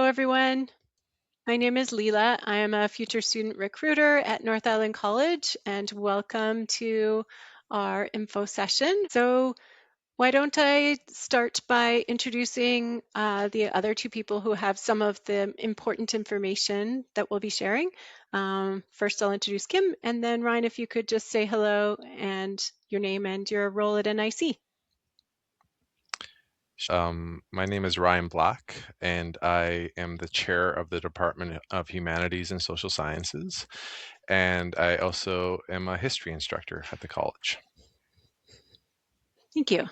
everyone. My name is Leela. I am a future student recruiter at North Island College, and welcome to our info session. So why don't I start by introducing the other two people who have some of the important information that we'll be sharing. First, I'll introduce Kim, and then Ryan, if you could just say hello and your name and your role at NIC. My name is Ryan Black, and I am the chair of the Department of Humanities and Social Sciences, and I also am a history instructor at the college. Thank you.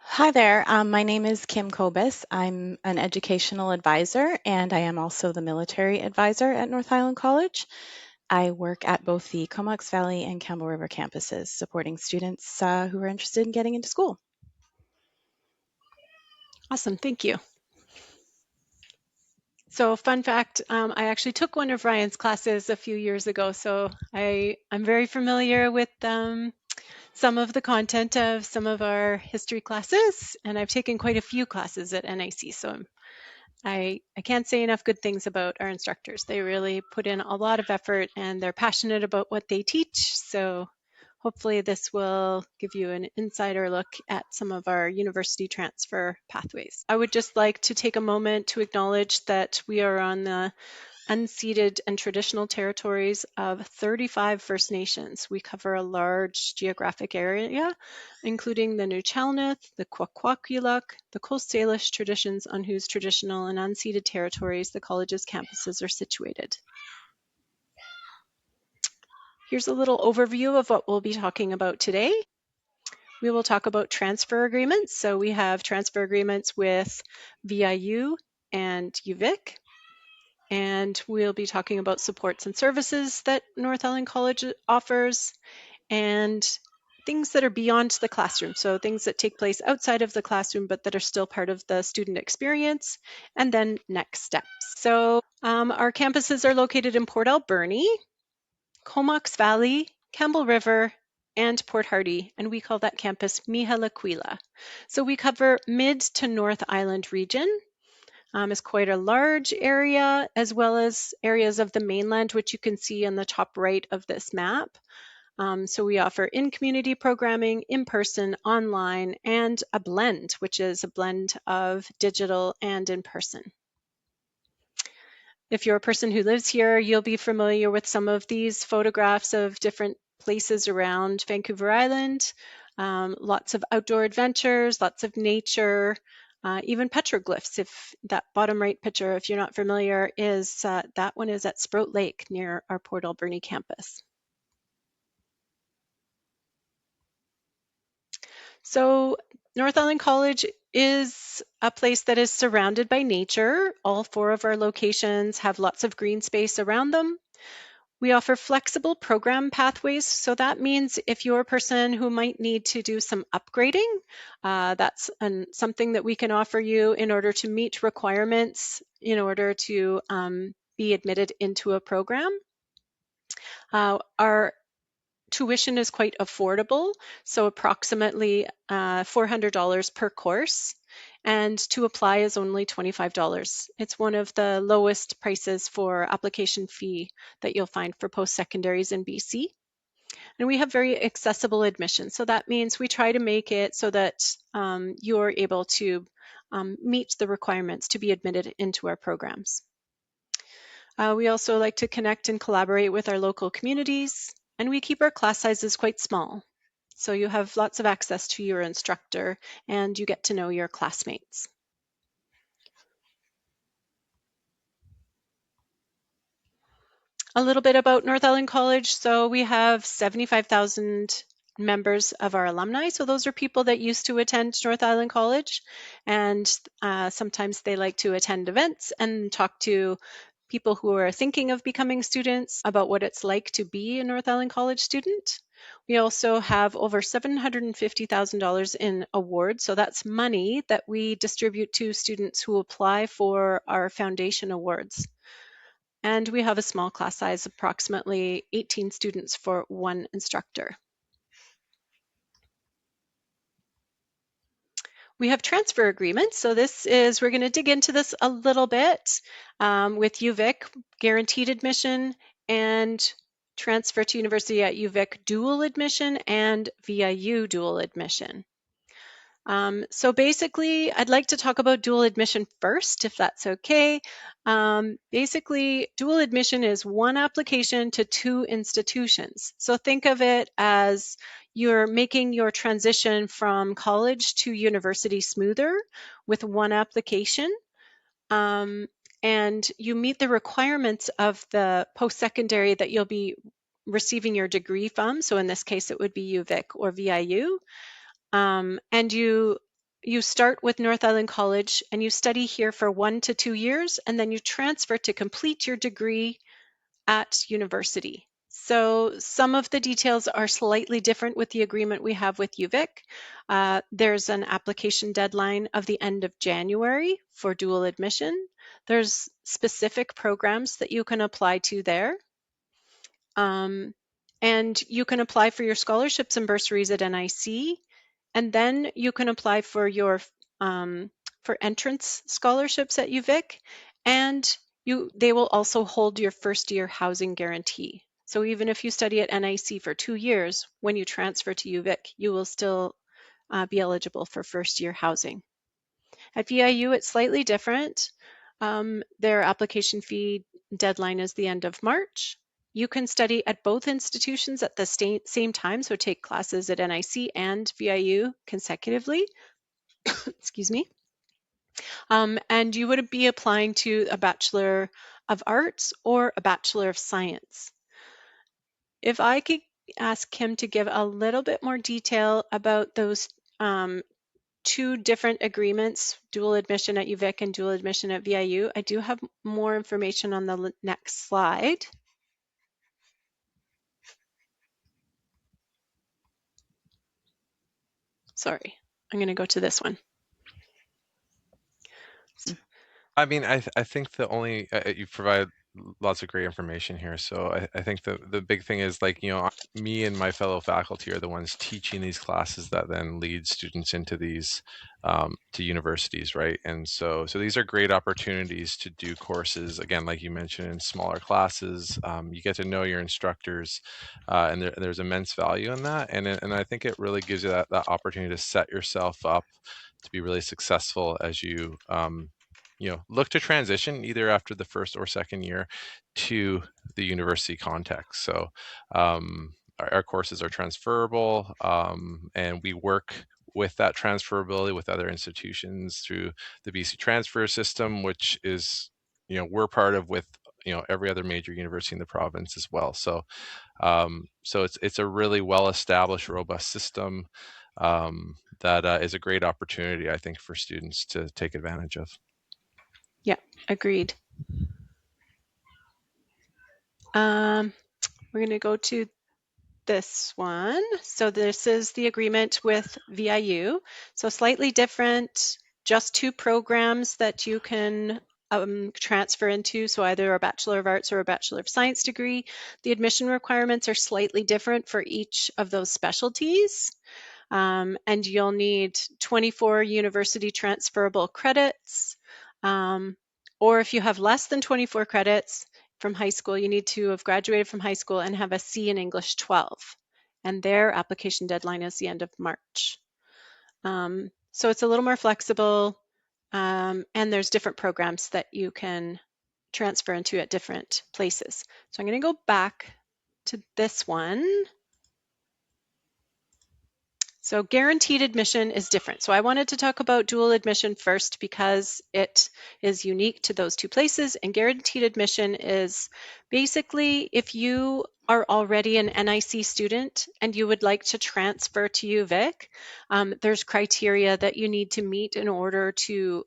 Hi there. My name is Kim Kobus. I'm an educational advisor, and I am also the military advisor at North Island College. I work at both the Comox Valley and Campbell River campuses, supporting students who are interested in getting into school. Awesome, thank you. So fun fact, I actually took one of Ryan's classes a few years ago, so I'm very familiar with some of the content of some of our history classes, and I've taken quite a few classes at NIC, so I can't say enough good things about our instructors. They really put in a lot of effort and they're passionate about what they teach, so hopefully this will give you an insider look at some of our university transfer pathways. I would just like to take a moment to acknowledge that we are on the unceded and traditional territories of 35 First Nations. We cover a large geographic area, including the Nuchalneth, the Kwakwaka'wakw, the Coast Salish traditions on whose traditional and unceded territories the college's campuses are situated. Here's a little overview of what we'll be talking about today. We will talk about transfer agreements. So we have transfer agreements with VIU and UVic. And we'll be talking about supports and services that North Island College offers and things that are beyond the classroom. So things that take place outside of the classroom, but that are still part of the student experience. And then next steps. So our campuses are located in Port Alberni, Comox Valley, Campbell River, and Port Hardy, and we call that campus Mihalaquila. So we cover mid to North Island region. It's quite a large area, as well as areas of the mainland, which you can see on the top right of this map. So we offer in-community programming, in-person, online, and a blend, which is a blend of digital and in-person. If you're a person who lives here, you'll be familiar with some of these photographs of different places around Vancouver Island. Lots of outdoor adventures, lots of nature, even petroglyphs. If that bottom right picture, if you're not familiar, is that one is at Sprout Lake near our Port Alberni campus. So North Island College is a place that is surrounded by nature. All 4 of our locations have lots of green space around them. We offer flexible program pathways. So that means if you're a person who might need to do some upgrading, that's something that we can offer you in order to meet requirements in order to be admitted into a program. Our tuition is quite affordable, so approximately $400 per course, and to apply is only $25. It's one of the lowest prices for application fee that you'll find for post-secondaries in BC. And we have very accessible admission, so that means we try to make it so that you're able to meet the requirements to be admitted into our programs. We also like to connect and collaborate with our local communities, and we keep our class sizes quite small. So you have lots of access to your instructor and you get to know your classmates. A little bit about North Island College. So we have 75,000 members of our alumni. So those are people that used to attend North Island College, and sometimes they like to attend events and talk to people who are thinking of becoming students about what it's like to be a North Island College student. We also have over $750,000 in awards. So that's money that we distribute to students who apply for our foundation awards. And we have a small class size, approximately 18 students for one instructor. we have transfer agreements. So we're going to dig into this a little bit with UVic, guaranteed admission, and transfer to university at UVic dual admission and VIU dual admission. So basically, I'd like to talk about dual admission first, if that's okay. Basically, dual admission is one application to two institutions. So think of it as you're making your transition from college to university smoother with one application. And you meet the requirements of the post-secondary that you'll be receiving your degree from. So in this case, it would be UVic or VIU. And you start with North Island College and you study here for 1 to 2 years, and then you transfer to complete your degree at university. So some of the details are slightly different with the agreement we have with UVic. There's an application deadline of the end of January for dual admission. There's specific programs that you can apply to there. And you can apply for your scholarships and bursaries at NIC, and then you can apply for your for entrance scholarships at UVic, and they will also hold your first year housing guarantee. So even if you study at NIC for 2 years, when you transfer to UVic, you will still be eligible for first year housing. At VIU, it's slightly different. Their application fee deadline is the end of March. You can study at both institutions at the same time, so take classes at NIC and VIU consecutively. Excuse me. And you would be applying to a Bachelor of Arts or a Bachelor of Science. If I could ask him to give a little bit more detail about those two different agreements, dual admission at UVic and dual admission at VIU. I do have more information on the next slide. Sorry, I'm going to go to this one. I mean, I think the only you provide lots of great information here. So I think the big thing is, like, me and my fellow faculty are the ones teaching these classes that then lead students into these to universities, right? And so these are great opportunities to do courses, again, like you mentioned, in smaller classes. You get to know your instructors, and there's immense value in that. And I think it really gives you that opportunity to set yourself up to be really successful as you look to transition either after the first or second year to the university context. So our courses are transferable, and we work with that transferability with other institutions through the BC transfer system, which is, we're part of with, every other major university in the province as well. So it's a really well-established, robust system that is a great opportunity, I think, for students to take advantage of. Yeah, agreed. We're going to go to this one. So this is the agreement with VIU. So slightly different, just two programs that you can transfer into, so either a Bachelor of Arts or a Bachelor of Science degree. The admission requirements are slightly different for each of those specialties. And you'll need 24 university transferable credits. Or if you have less than 24 credits from high school, you need to have graduated from high school and have a C in English 12. And their application deadline is the end of March. So it's a little more flexible, and there's different programs that you can transfer into at different places. So I'm going to go back to this one. So guaranteed admission is different. So I wanted to talk about dual admission first because it is unique to those two places. And guaranteed admission is basically if you are already an NIC student and you would like to transfer to UVic, there's criteria that you need to meet in order to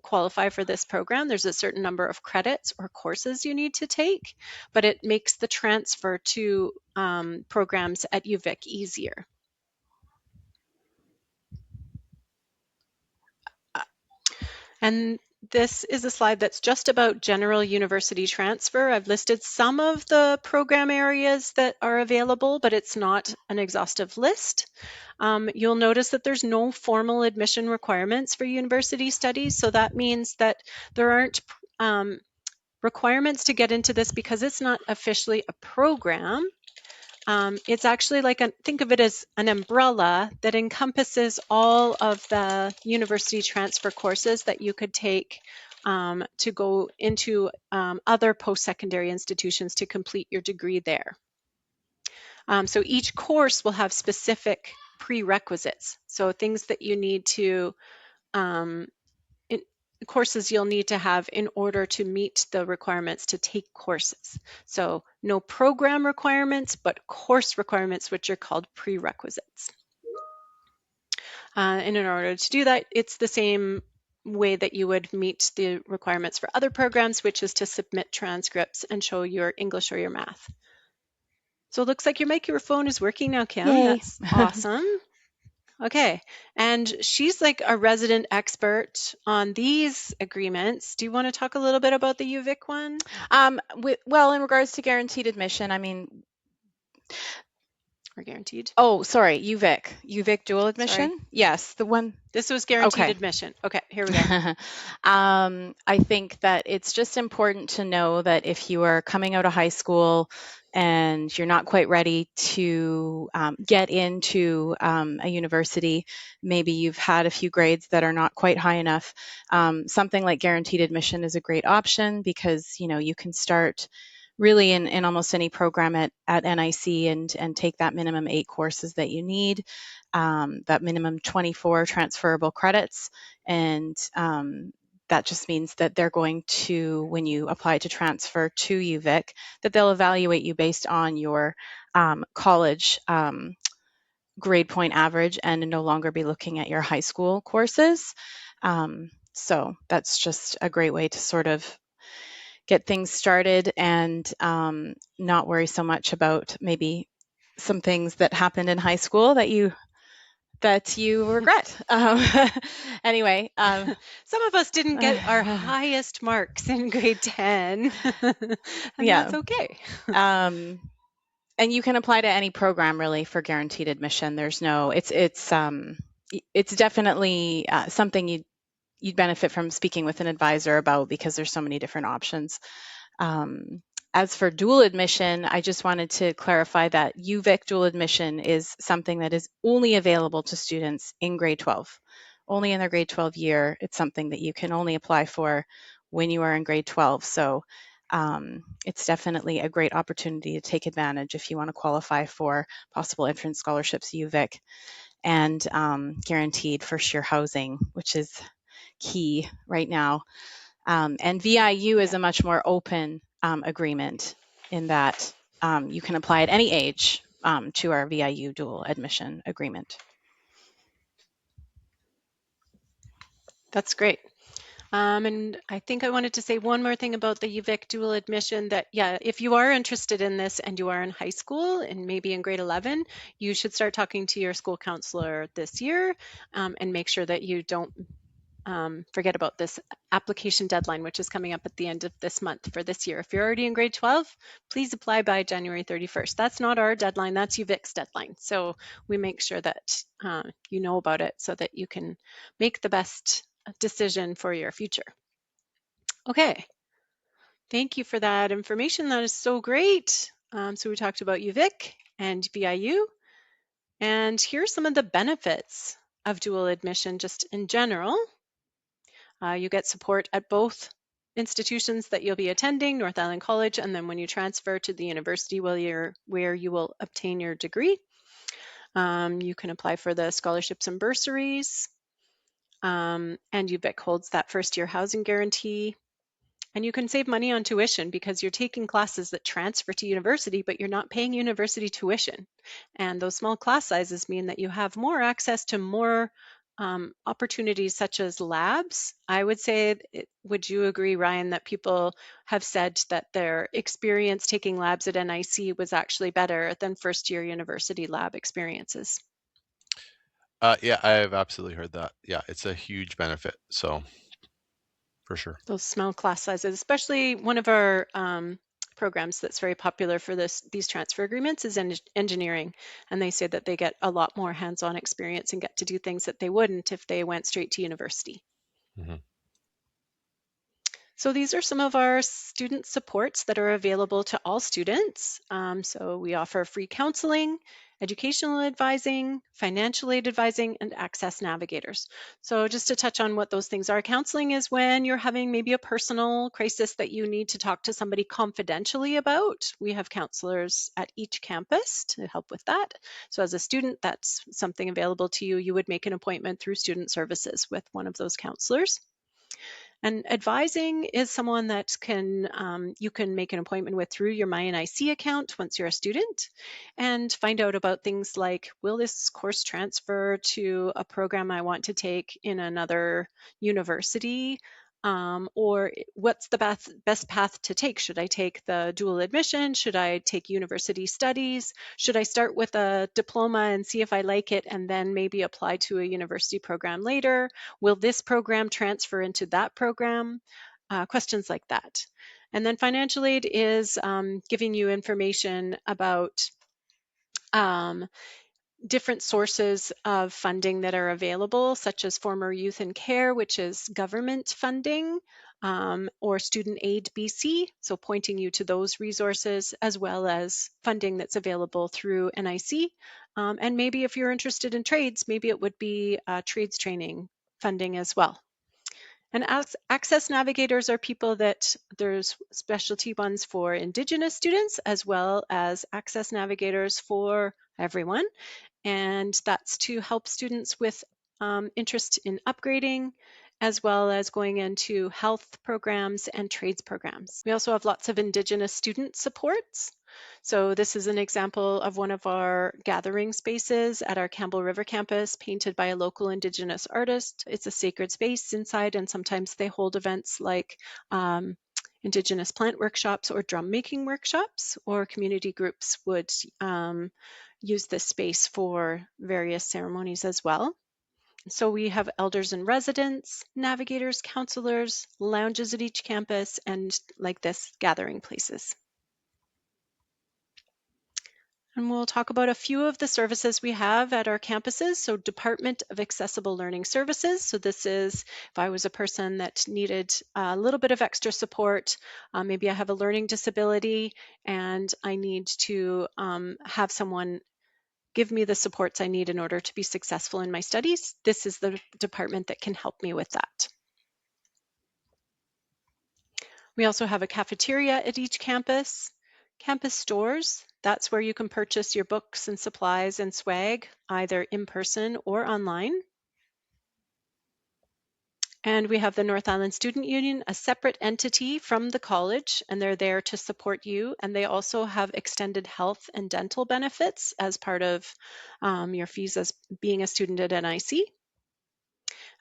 qualify for this program. There's a certain number of credits or courses you need to take, but it makes the transfer to programs at UVic easier. And this is a slide that's just about general university transfer. I've listed some of the program areas that are available, but it's not an exhaustive list. You'll notice that there's no formal admission requirements for university studies. So that means that there aren't requirements to get into this because it's not officially a program. It's actually like, think of it as an umbrella that encompasses all of the university transfer courses that you could take to go into other post-secondary institutions to complete your degree there. So each course will have specific prerequisites. So things that you need to courses you'll need to have in order to meet the requirements to take courses. So no program requirements, but course requirements, which are called prerequisites. And in order to do that, it's the same way that you would meet the requirements for other programs, which is to submit transcripts and show your English or your math. So it looks like your microphone is working now, Kim. Yay. That's awesome. Okay, and she's like a resident expert on these agreements. Do you want to talk a little bit about the UVic one? Well, in regards to guaranteed admission, I mean, Or guaranteed? oh, sorry, UVic dual admission? Sorry. Yes, the one. This was guaranteed Okay. admission. Okay, here we go. I think that it's just important to know that if you are coming out of high school and you're not quite ready to get into a university, maybe you've had a few grades that are not quite high enough, something like guaranteed admission is a great option because, you know, you can start really in almost any program at NIC and take that minimum 8 courses that you need, that minimum 24 transferable credits. And that just means that they're going to, when you apply to transfer to UVic, that they'll evaluate you based on your college grade point average and no longer be looking at your high school courses. So that's just a great way to sort of get things started and not worry so much about maybe some things that happened in high school that you regret. Anyway, some of us didn't get our highest marks in grade 10, and yeah, that's okay. And you can apply to any program really for guaranteed admission. There's no, it's definitely something you'd benefit from speaking with an advisor about because there's so many different options. As for dual admission, I just wanted to clarify that UVic dual admission is something that is only available to students in grade 12. Only in their grade 12 year, it's something that you can only apply for when you are in grade 12. So it's definitely a great opportunity to take advantage if you want to qualify for possible entrance scholarships, UVic, and guaranteed first year housing, which is key right now. And VIU is a much more open agreement in that you can apply at any age to our VIU dual admission agreement. That's great. And I think I wanted to say one more thing about the UVic dual admission, that, yeah, if you are interested in this and you are in high school and maybe in grade 11, you should start talking to your school counselor this year and make sure that you don't forget about this application deadline, which is coming up at the end of this month for this year. If you're already in grade 12, please apply by January 31st. That's not our deadline, that's UVic's deadline. So we make sure that you know about it so that you can make the best decision for your future. Okay, thank you for that information. That is so great. So we talked about UVic and VIU, and here's some of the benefits of dual admission just in general. You get support at both institutions that you'll be attending, North Island College, and then when you transfer to the university where you will obtain your degree. You can apply for the scholarships and bursaries, and UVic holds that first year housing guarantee. And you can save money on tuition because you're taking classes that transfer to university, but you're not paying university tuition. And those small class sizes mean that you have more access to more opportunities such as labs. I would say, would you agree, Ryan, that people have said that their experience taking labs at NIC was actually better than first year university lab experiences? Yeah, I've absolutely heard that. Yeah, it's a huge benefit. So For sure. Those small class sizes, especially one of our programs that's very popular for these transfer agreements is engineering. And they say that they get a lot more hands-on experience and get to do things that they wouldn't if they went straight to university. Mm-hmm. So these are some of our student supports that are available to all students. So we offer free counseling, educational advising, financial aid advising, and access navigators. So just to touch on what those things are, counseling is when you're having maybe a personal crisis that you need to talk to somebody confidentially about. We have counselors at each campus to help with that. So as a student, that's something available to you. You would make an appointment through student services with one of those counselors. And advising is someone that you can make an appointment with through your MyNIC account once you're a student and find out about things like, will this course transfer to a program I want to take in another university? Or what's the best path to take? Should I take the dual admission? Should I take university studies? Should I start with a diploma and see if I like it and then maybe apply to a university program later? Will this program transfer into that program? Questions like that. And then financial aid is giving you information about different sources of funding that are available, such as former youth in care, which is government funding, or Student Aid BC, so pointing you to those resources, as well as funding that's available through NIC. And maybe if you're interested in trades, maybe it would be trades training funding as well. And access navigators are people that there's specialty ones for Indigenous students as well as access navigators for everyone. And that's to help students with interest in upgrading as well as going into health programs and trades programs. We also have lots of Indigenous student supports. So this is an example of one of our gathering spaces at our Campbell River campus, painted by a local Indigenous artist. It's a sacred space inside, and sometimes they hold events like Indigenous plant workshops or drum making workshops, or community groups would use this space for various ceremonies as well. So we have elders in residence, navigators, counselors, lounges at each campus, and like this, gathering places. And we'll talk about a few of the services we have at our campuses. So Department of Accessible Learning Services. So this is if I was a person that needed a little bit of extra support, maybe I have a learning disability and I need to have someone give me the supports I need in order to be successful in my studies. This is the department that can help me with that. We also have a cafeteria at each campus. Campus stores, that's where you can purchase your books and supplies and swag, either in person or online. And we have the North Island Student Union, a separate entity from the college, and they're there to support you. And they also have extended health and dental benefits as part of your fees as being a student at NIC.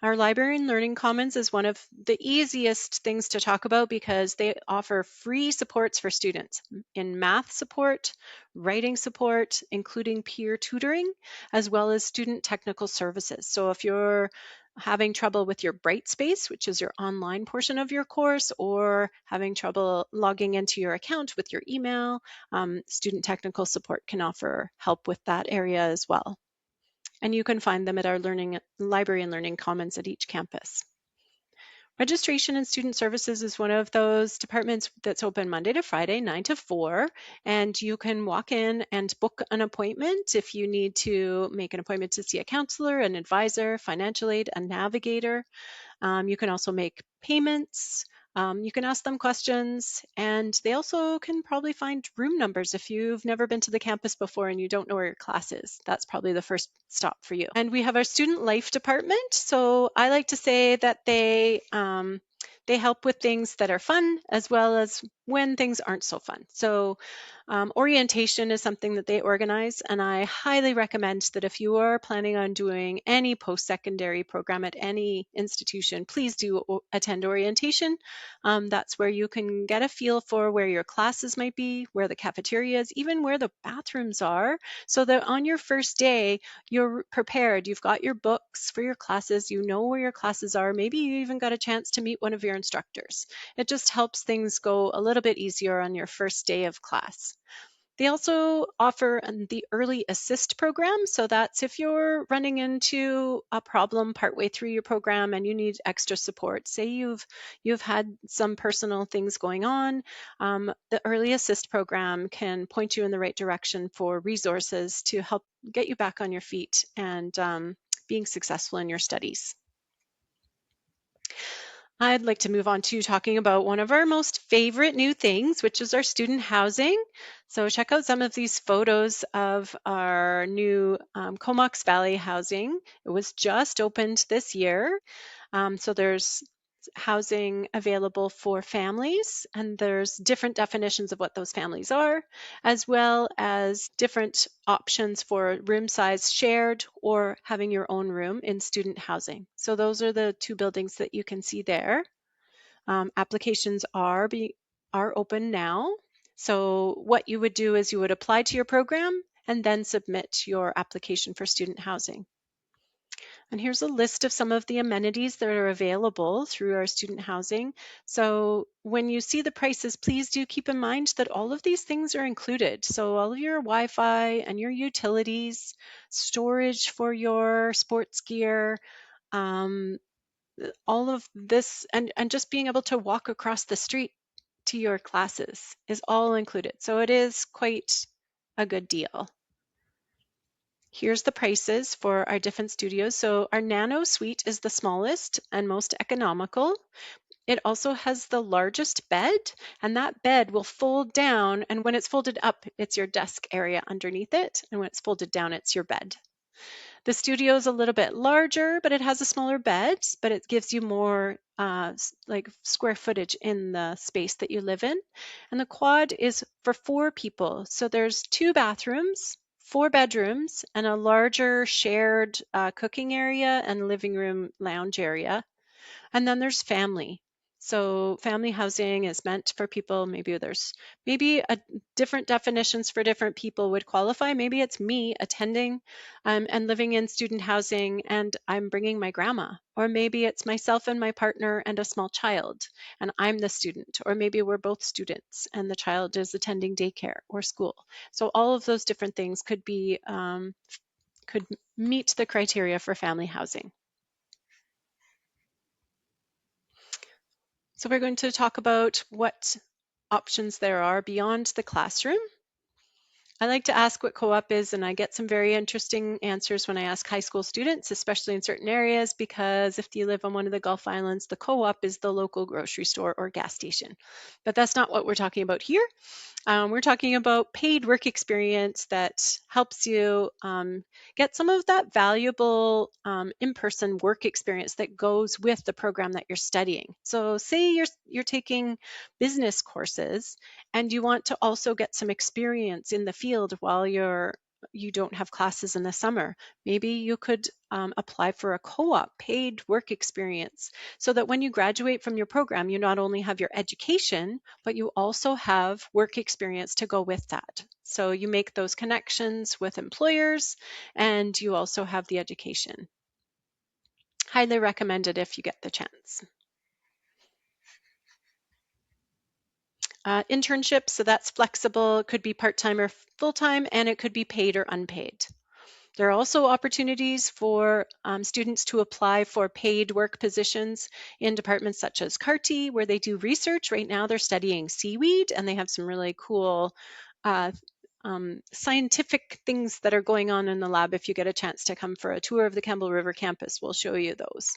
Our Library and Learning Commons is one of the easiest things to talk about because they offer free supports for students in math support, writing support, including peer tutoring, as well as student technical services. So if you're having trouble with your Brightspace, which is your online portion of your course, or having trouble logging into your account with your email, student technical support can offer help with that area as well. And you can find them at our Library and Learning Commons at each campus. Registration and Student Services is one of those departments that's open Monday to Friday, 9 to 4, and you can walk in and book an appointment if you need to make an appointment to see a counselor, an advisor, financial aid, a navigator. You can also make payments. You can ask them questions, and they also can probably find room numbers if you've never been to the campus before and you don't know where your class is. That's probably the first stop for you. And we have our student life department. So I like to say that they help with things that are fun as well as when things aren't so fun. So orientation is something that they organize, and I highly recommend that if you are planning on doing any post-secondary program at any institution, please do attend orientation. That's where you can get a feel for where your classes might be, where the cafeteria is, even where the bathrooms are, so that on your first day, you're prepared. You've got your books for your classes, you know where your classes are, maybe you even got a chance to meet one of your instructors. It just helps things go a little bit easier on your first day of class. They also offer the early assist program. So that's if you're running into a problem partway through your program and you need extra support. Say you've had some personal things going on, the early assist program can point you in the right direction for resources to help get you back on your feet and being successful in your studies. I'd like to move on to talking about one of our most favorite new things, which is our student housing. So check out some of these photos of our new Comox Valley housing. It was just opened this year. So there's housing available for families, and there's different definitions of what those families are, as well as different options for room size shared or having your own room in student housing. So those are the two buildings that you can see there. Applications are open now. So what you would do is you would apply to your program and then submit your application for student housing. And here's a list of some of the amenities that are available through our student housing. So when you see the prices, please do keep in mind that all of these things are included. So all of your Wi-Fi and your utilities, storage for your sports gear, um, all of this, and just being able to walk across the street to your classes is all included. So it is quite a good deal. Here's the prices for our different studios. So our Nano Suite is the smallest and most economical. It also has the largest bed, and that bed will fold down, and when it's folded up, it's your desk area underneath it, and when it's folded down, it's your bed. The studio is a little bit larger, but it has a smaller bed, but it gives you more like square footage in the space that you live in. And the quad is for 4 people. So there's 2 bathrooms, 4 bedrooms, and a larger shared cooking area and living room lounge area. And then there's family. So family housing is meant for people, maybe a different definitions for different people would qualify. Maybe it's me attending and living in student housing and I'm bringing my grandma. Or maybe it's myself and my partner and a small child and I'm the student. Or maybe we're both students and the child is attending daycare or school. So all of those different things could meet the criteria for family housing. So we're going to talk about what options there are beyond the classroom. I like to ask what co-op is, and I get some very interesting answers when I ask high school students, especially in certain areas, because if you live on one of the Gulf Islands, the co-op is the local grocery store or gas station. But that's not what we're talking about here. We're talking about paid work experience that helps you get some of that valuable in-person work experience that goes with the program that you're studying. So say you're taking business courses and you want to also get some experience in the field while you don't have classes in the summer. Maybe you could apply for a co-op paid work experience so that when you graduate from your program, you not only have your education, but you also have work experience to go with that. So you make those connections with employers and you also have the education. Highly recommended if you get the chance. Internships, so that's flexible. It could be part-time or full-time, and it could be paid or unpaid. There are also opportunities for students to apply for paid work positions in departments such as CARTI, where they do research. Right now they're studying seaweed, and they have some really cool scientific things that are going on in the lab. If you get a chance to come for a tour of the Campbell River campus, we'll show you those.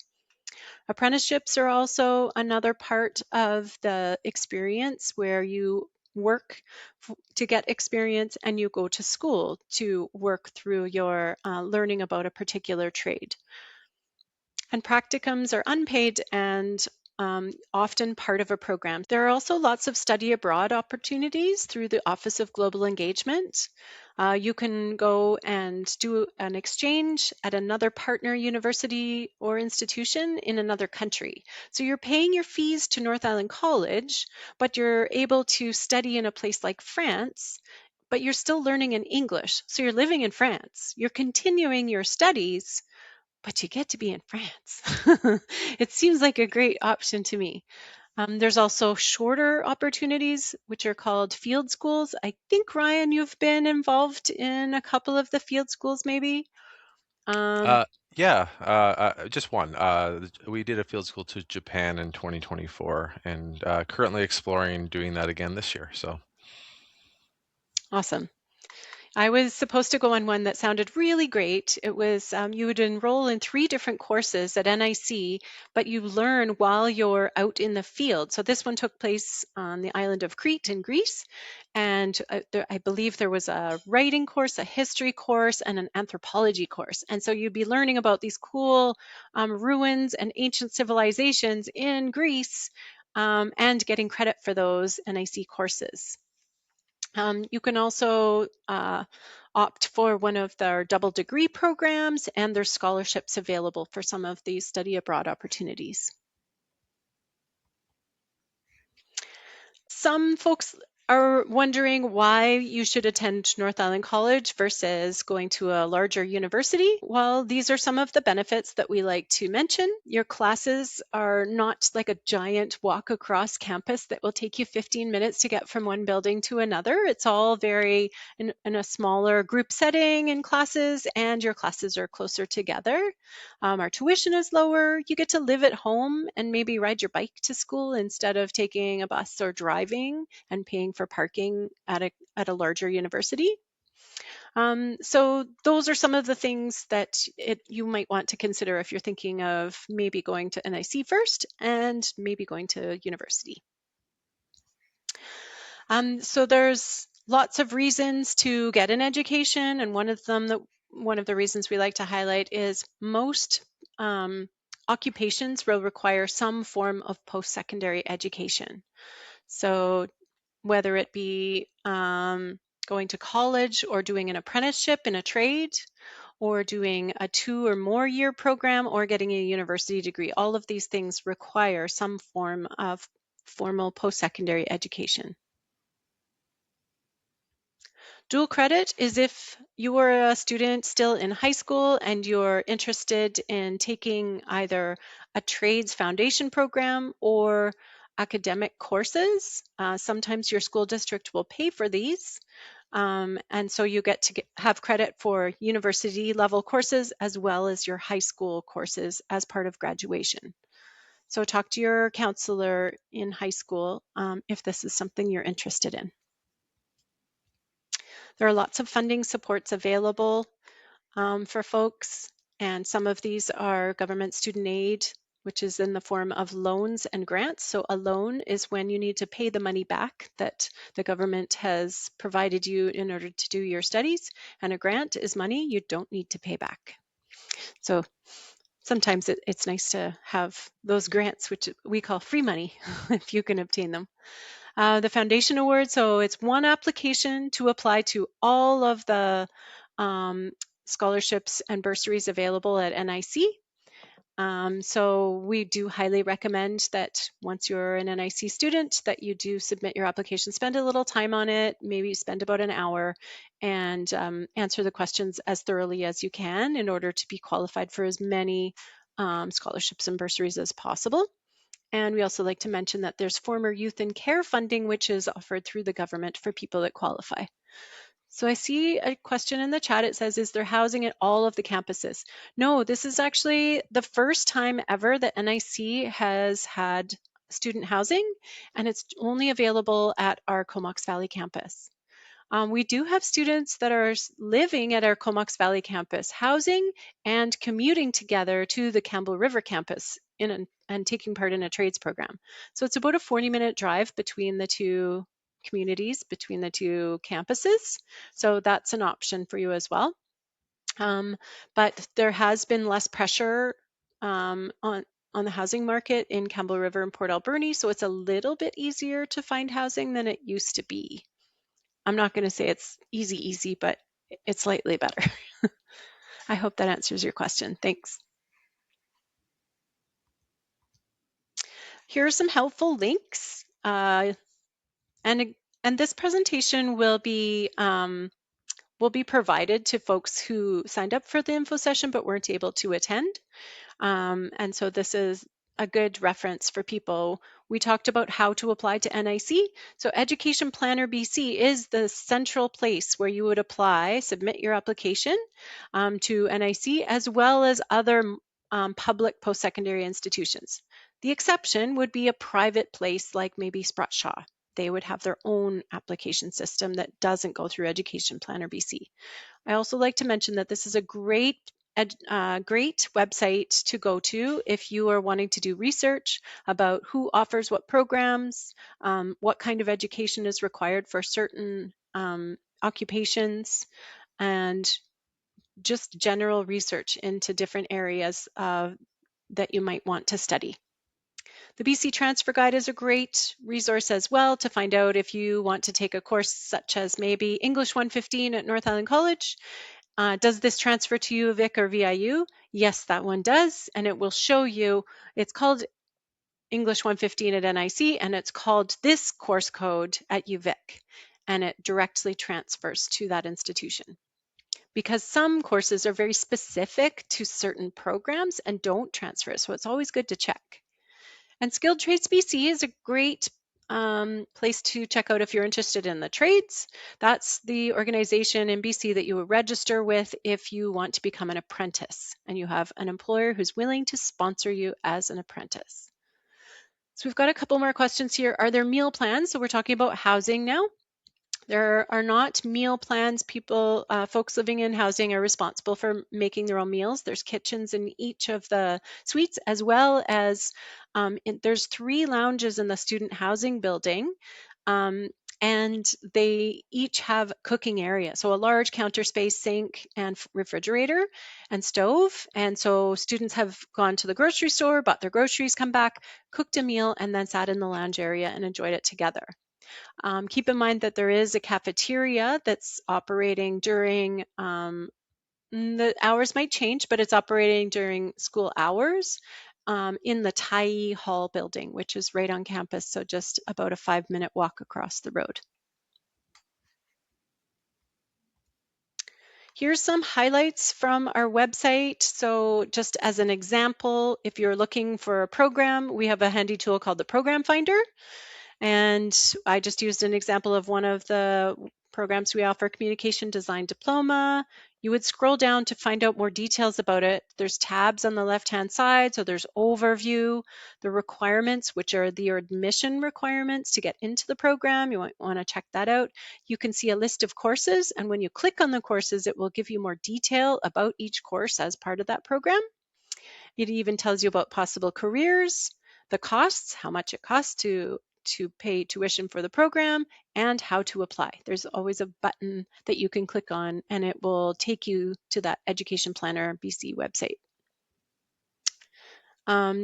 Apprenticeships are also another part of the experience where you work to get experience and you go to school to work through your learning about a particular trade. And practicums are unpaid and often part of a program. There are also lots of study abroad opportunities through the Office of Global Engagement. You can go and do an exchange at another partner university or institution in another country. So you're paying your fees to North Island College, but you're able to study in a place like France, but you're still learning in English. So you're living in France. You're continuing your studies, but you get to be in France. It seems like a great option to me. There's also shorter opportunities, which are called field schools. I think, Ryan, you've been involved in a couple of the field schools, maybe. Um, Uh, yeah, just one. We did a field school to Japan in 2024, and currently exploring doing that again this year. So, awesome. I was supposed to go on one that sounded really great. It was you would enroll in 3 different courses at NIC, but you learn while you're out in the field. So this one took place on the island of Crete in Greece, and I believe there was a writing course, a history course, and an anthropology course. And so you'd be learning about these cool ruins and ancient civilizations in Greece, and getting credit for those NIC courses. You can also opt for one of their double degree programs, and there's scholarships available for some of these study abroad opportunities. Some folks are wondering why you should attend North Island College versus going to a larger university. Well, these are some of the benefits that we like to mention. Your classes are not like a giant walk across campus that will take you 15 minutes to get from one building to another. It's all very in a smaller group setting in classes, and your classes are closer together. Our tuition is lower. You get to live at home and maybe ride your bike to school instead of taking a bus or driving and paying for parking at a larger university. So those are some of the things that you might want to consider if you're thinking of maybe going to NIC first and maybe going to university. So there's lots of reasons to get an education, and one of the reasons we like to highlight is most occupations will require some form of post-secondary education. So whether it be going to college or doing an apprenticeship in a trade, or doing a 2 or more year program, or getting a university degree, all of these things require some form of formal post-secondary education. Dual credit is if you are a student still in high school and you're interested in taking either a trades foundation program or academic courses. Sometimes your school district will pay for these. And so you get to have credit for university level courses as well as your high school courses as part of graduation. So talk to your counselor in high school if this is something you're interested in. There are lots of funding supports available for folks, and some of these are government student aid, which is in the form of loans and grants. So a loan is when you need to pay the money back that the government has provided you in order to do your studies, and a grant is money you don't need to pay back. So sometimes it's nice to have those grants, which we call free money, if you can obtain them. The Foundation Award, so it's one application to apply to all of the scholarships and bursaries available at NIC. So we do highly recommend that once you're an NIC student that you do submit your application, spend a little time on it, maybe spend about an hour, and answer the questions as thoroughly as you can in order to be qualified for as many scholarships and bursaries as possible. And we also like to mention that there's former youth and care funding, which is offered through the government for people that qualify. So I see a question in the chat. It says, is there housing at all of the campuses? No, this is actually the first time ever that NIC has had student housing, and it's only available at our Comox Valley campus. We do have students that are living at our Comox Valley campus, housing and commuting together to the Campbell River campus and taking part in a trades program. So it's about a 40-minute drive between the two communities, between the two campuses. So that's an option for you as well. But there has been less pressure on on the housing market in Campbell River and Port Alberni, so it's a little bit easier to find housing than it used to be. I'm not going to say it's easy, but it's slightly better. I hope that answers your question. Thanks. Here are some helpful links. And this presentation will be provided to folks who signed up for the info session but weren't able to attend. And so this is a good reference for people. We talked about how to apply to NIC. So Education Planner BC is the central place where you would apply, submit your application to NIC, as well as other public post-secondary institutions. The exception would be a private place like maybe Sprott Shaw. They would have their own application system that doesn't go through Education Planner BC. I also like to mention that this is a great website to go to if you are wanting to do research about who offers what programs, what kind of education is required for certain occupations, and just general research into different areas that you might want to study. The BC Transfer Guide is a great resource as well to find out if you want to take a course such as maybe English 115 at North Island College. Does this transfer to UVic or VIU? Yes, that one does, and it will show you. It's called English 115 at NIC, and it's called this course code at UVic, and it directly transfers to that institution. Because some courses are very specific to certain programs and don't transfer, so it's always good to check. And Skilled Trades BC is a great place to check out if you're interested in the trades. That's the organization in BC that you will register with if you want to become an apprentice and you have an employer who's willing to sponsor you as an apprentice. So we've got a couple more questions here. Are there meal plans? So we're talking about housing now. There are not meal plans. Folks living in housing are responsible for making their own meals. There's kitchens in each of the suites, as well as there's 3 lounges in the student housing building, and they each have cooking area. So a large counter space, sink, and refrigerator and stove. And so students have gone to the grocery store, bought their groceries, come back, cooked a meal, and then sat in the lounge area and enjoyed it together. Keep in mind that there is a cafeteria that's operating during, the hours might change, but it's operating during school hours in the Tyee Hall building, which is right on campus, so just about a 5-minute walk across the road. Here's some highlights from our website. So just as an example, if you're looking for a program, we have a handy tool called the Program Finder. And I just used an example of one of the programs we offer, Communication Design Diploma. You would scroll down to find out more details about it. There's tabs on the left-hand side. So there's overview, the requirements, which are the admission requirements to get into the program. You might want to check that out. You can see a list of courses. And when you click on the courses, it will give you more detail about each course as part of that program. It even tells you about possible careers, the costs, how much it costs to pay tuition for the program, and how to apply. There's always a button that you can click on and it will take you to that Education Planner BC website.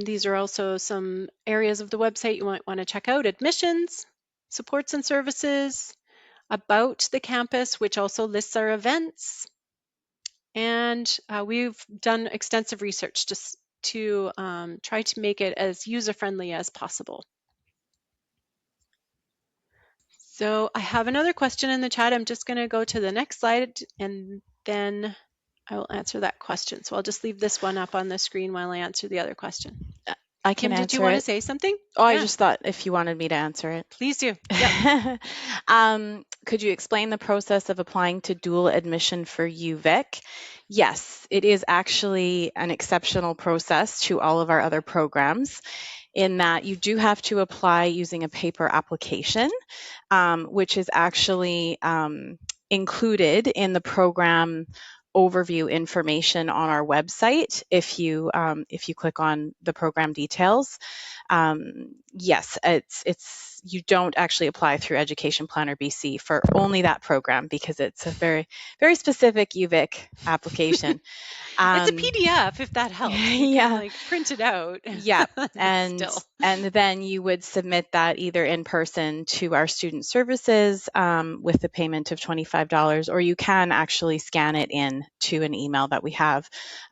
These are also some areas of the website you might want to check out: admissions, supports and services, about the campus, which also lists our events. And we've done extensive research just to try to make it as user-friendly as possible. So I have another question in the chat. I'm just going to go to the next slide and then I will answer that question. So I'll just leave this one up on the screen while I answer the other question. I can Kim, answer did you want to it. say something? Oh, Yeah. I just thought if you wanted me to answer it. Please do. Yep. Could you explain the process of applying to dual admission for UVic? Yes, it is actually an exceptional process to all of our other programs, in that you do have to apply using a paper application, which is actually included in the program overview information on our website if you click on the program details. Yes, it's you don't actually apply through Education Planner BC for only that program because it's a very, very specific UVic application. It's a PDF, if that helps. You can Yeah, like print it out. yeah, Still. and then you would submit that either in person to our student services with the payment of $25, or you can actually scan it in to an email that we have,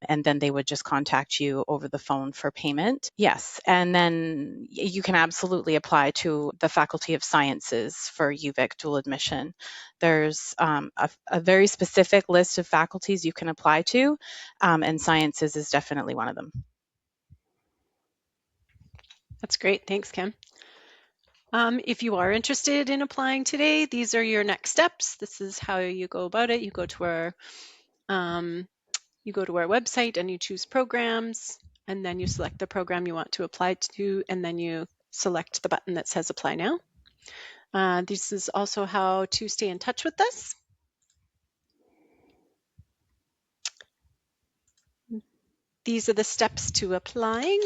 and then they would just contact you over the phone for payment. Yes, and then you can absolutely apply to the Faculty of Sciences for UVic dual admission. There's a very specific list of faculties you can apply to, and sciences is definitely one of them. That's great. Thanks, Kim. If you are interested in applying today, these are your next steps. This is how you go about it. You go to our website and you choose programs, and then you select the program you want to apply to, and then you select the button that says apply now. This is also how to stay in touch with us. These are the steps to applying.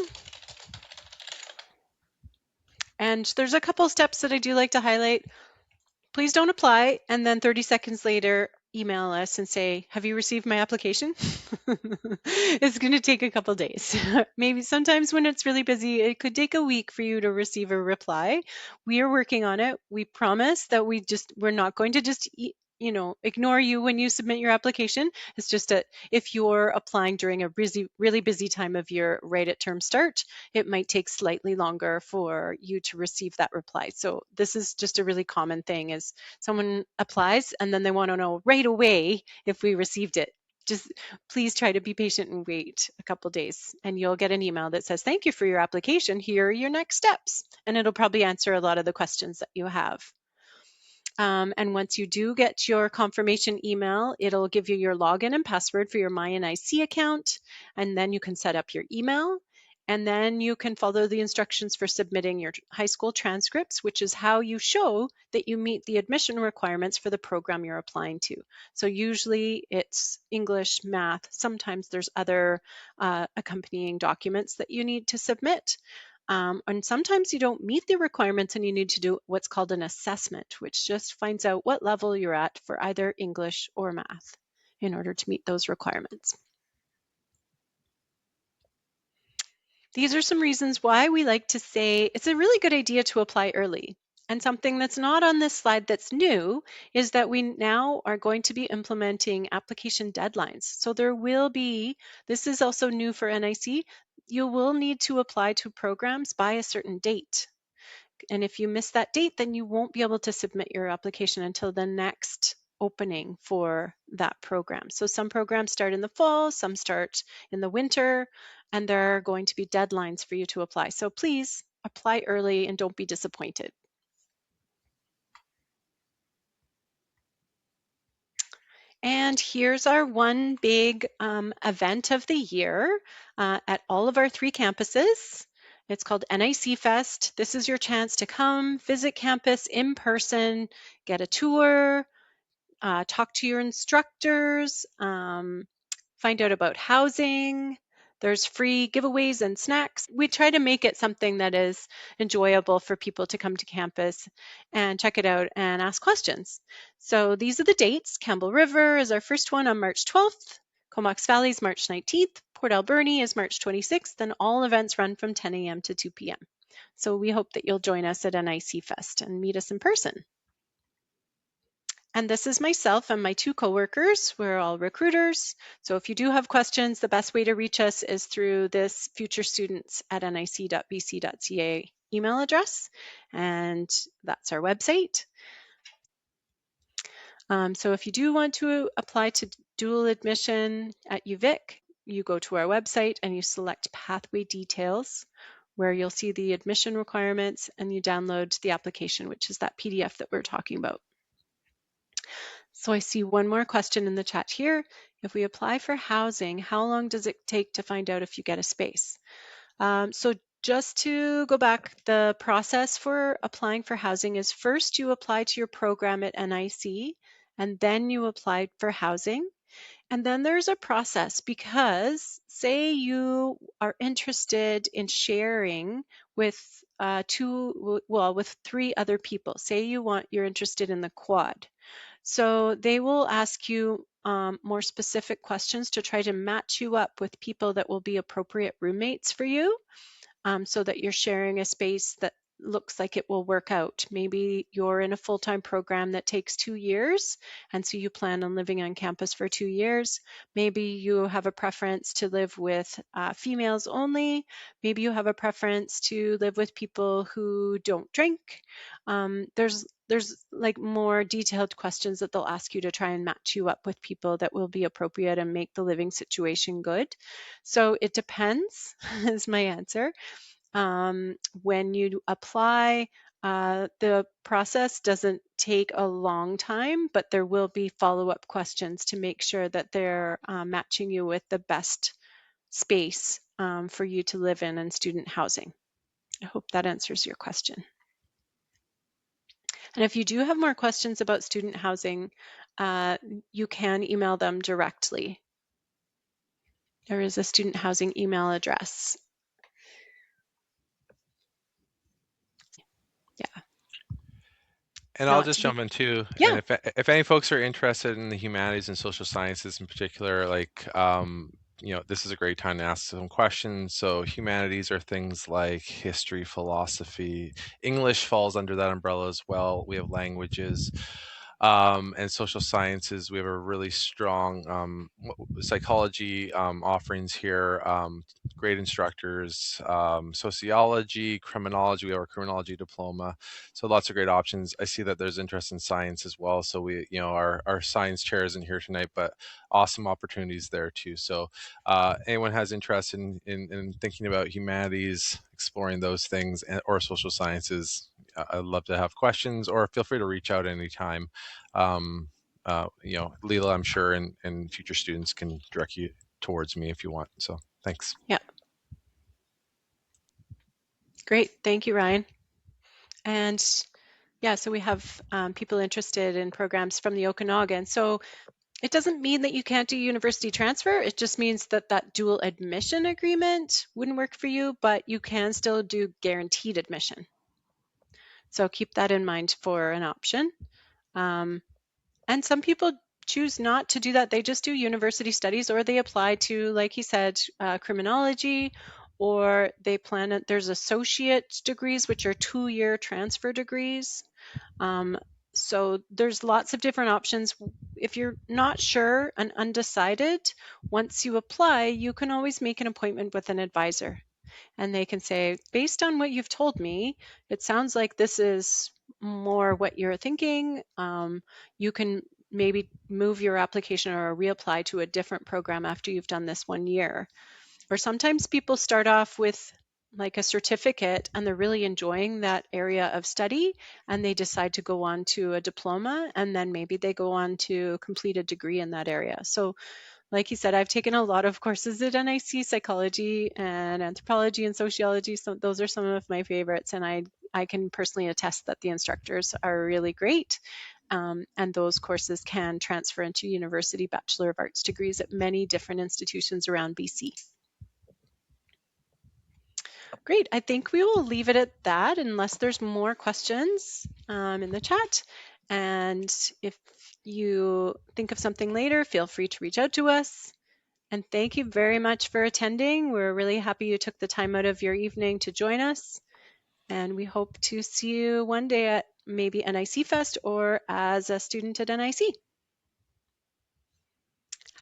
And there's a couple steps that I do like to highlight. Please don't apply and then 30 seconds later email us and say, have you received my application? It's going to take a couple days. Maybe sometimes when it's really busy, it could take a week for you to receive a reply. We are working on it. We promise that we're not going to just ignore you when you submit your application. It's just that if you're applying during a really busy time of year right at term start, it might take slightly longer for you to receive that reply. So this is just a really common thing, is someone applies and then they want to know right away if we received it. Just please try to be patient and wait a couple days, and you'll get an email that says, thank you for your application. Here are your next steps. And it'll probably answer a lot of the questions that you have. And once you do get your confirmation email, it'll give you your login and password for your MyNIC account, and then you can set up your email. And then you can follow the instructions for submitting your high school transcripts, which is how you show that you meet the admission requirements for the program you're applying to. So usually it's English, math. Sometimes there's other accompanying documents that you need to submit. And sometimes you don't meet the requirements and you need to do what's called an assessment, which just finds out what level you're at for either English or math in order to meet those requirements. These are some reasons why we like to say it's a really good idea to apply early. And something that's not on this slide that's new is that we now are going to be implementing application deadlines. So this is also new for NIC, you will need to apply to programs by a certain date. And if you miss that date, then you won't be able to submit your application until the next opening for that program. So some programs start in the fall, some start in the winter, and there are going to be deadlines for you to apply. So please apply early and don't be disappointed. And here's our one big event of the year at all of our 3 campuses. It's called NIC Fest. This is your chance to come visit campus in person, get a tour, talk to your instructors, find out about housing. There's free giveaways and snacks. We try to make it something that is enjoyable for people to come to campus and check it out and ask questions. So these are the dates. Campbell River is our first one on March 12th. Comox Valley is March 19th. Port Alberni is March 26th, and all events run from 10 a.m. to 2 p.m. So we hope that you'll join us at NIC Fest and meet us in person. And this is myself and my 2 coworkers. We're all recruiters. So if you do have questions, the best way to reach us is through this futurestudents@nic.bc.ca email address. And that's our website. So if you do want to apply to dual admission at UVic, you go to our website and you select pathway details, where you'll see the admission requirements, and you download the application, which is that PDF that we're talking about. So I see one more question in the chat here. If we apply for housing, how long does it take to find out if you get a space? So just to go back, the process for applying for housing is first you apply to your program at NIC, and then you apply for housing. And then there's a process, because say you are interested in sharing with with 3 other people. Say you're interested in the quad. So they will ask you more specific questions to try to match you up with people that will be appropriate roommates for you, so that you're sharing a space that looks like it will work out. Maybe you're in a full-time program that takes 2 years, and so you plan on living on campus for 2 years. Maybe you have a preference to live with females only. Maybe you have a preference to live with people who don't drink. There's like more detailed questions that they'll ask you to try and match you up with people that will be appropriate and make the living situation good. So it depends, is my answer. When you apply, the process doesn't take a long time, but there will be follow-up questions to make sure that they're matching you with the best space for you to live in and student housing. I hope that answers your question. And if you do have more questions about student housing, you can email them directly. There is a student housing email address. Yeah. And I'll Not just to be, jump in too. yeah, And if any folks are interested in the humanities and social sciences in particular, like this is a great time to ask some questions. So humanities are things like history, philosophy. English falls under that umbrella as well. We have languages. And social sciences, we have a really strong psychology offerings here, great instructors, sociology, criminology, we have our criminology diploma. So lots of great options. I see that there's interest in science as well. So our science chair isn't here tonight, but awesome opportunities there too. So anyone has interest in thinking about humanities, exploring those things, or social sciences, I'd love to have questions, or feel free to reach out anytime. Leela, I'm sure, and future students can direct you towards me if you want. So thanks. yeah. Great. Thank you, Ryan. And yeah, so we have people interested in programs from the Okanagan. So it doesn't mean that you can't do university transfer. It just means that that dual admission agreement wouldn't work for you, but you can still do guaranteed admission. So keep that in mind for an option. And some people choose not to do that. They just do university studies, or they apply to, like he said, criminology, or they plan, there's associate degrees, which are 2-year transfer degrees. So there's lots of different options. If you're not sure and undecided, once you apply, you can always make an appointment with an advisor. And they can say, based on what you've told me, it sounds like this is more what you're thinking. You can maybe move your application or reapply to a different program after you've done this 1 year. Or sometimes people start off with like a certificate and they're really enjoying that area of study, and they decide to go on to a diploma, and then maybe they go on to complete a degree in that area. So like you said, I've taken a lot of courses at NIC, psychology and anthropology and sociology. So those are some of my favorites. And I can personally attest that the instructors are really great. And those courses can transfer into university Bachelor of Arts degrees at many different institutions around BC. Great. I think we will leave it at that unless there's more questions in the chat. And if you think of something later, feel free to reach out to us. And thank you very much for attending. We're really happy you took the time out of your evening to join us. And we hope to see you one day at maybe NIC Fest or as a student at NIC.